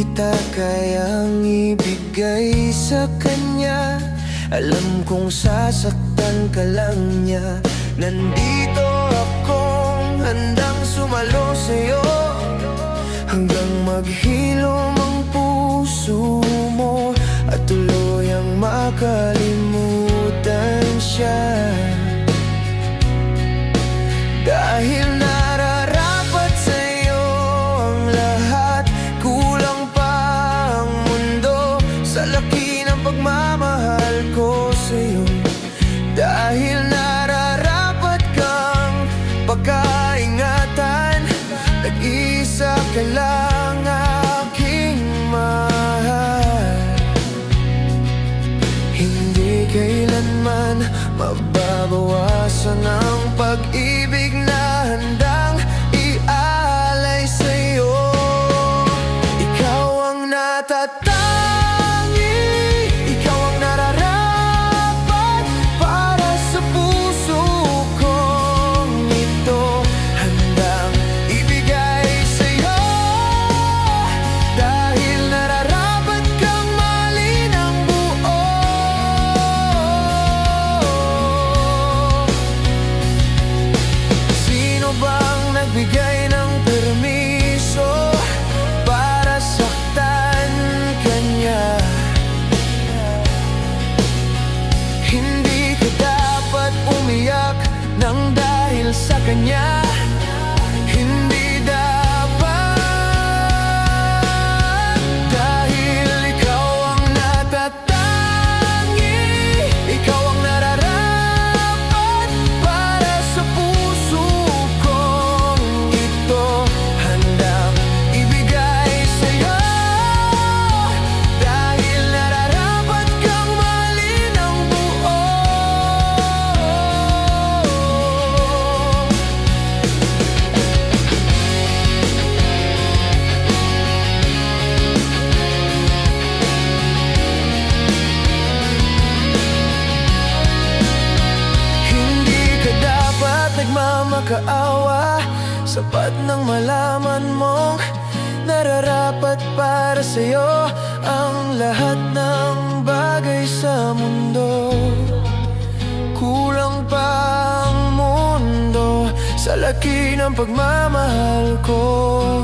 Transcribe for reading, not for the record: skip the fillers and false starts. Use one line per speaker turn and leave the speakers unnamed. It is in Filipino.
kita kayang ibigay sa kanya. Alam kong sasaktan ka lang niya. Nandito akong handang sumalo sa'yo, hanggang maghilom ang puso mo at tuluyang makalimutan siya. Dahil nararapat sa'yo ang lahat, kulang pa ang mundo sa laki ng pagmamahal ko sa'yo. Dahil nararapat kang pagkaingatan, nag-isa ka lang aking mahal. Hindi kailanman mababawasan ang pag-ibig na handang ialay sa'yo. Ikaw ang natatangi, ikaw ang nararapat para sa puso kong ito, handang ibigay sa'yo. Dahil nararapat kang mahalin ng buo. Sino bang nagbigay ng permiso para saktan kanya? Hindi ka dapat umiyak nang dahil sa kanya. Hindi dapat. Dahil ikaw ang natatangi, ikaw ang nararapat para sa puso kong ito, handang ibigay sa'yo. Dahil nararapat kang mahalin ng buo. Hindi ka dapat nagmamakaawa, sapat nang malaman mong nararapat para sa'yo ang lahat ng bagay sa mundo. Kulang pa ang mundo sa laki ng pagmamahal ko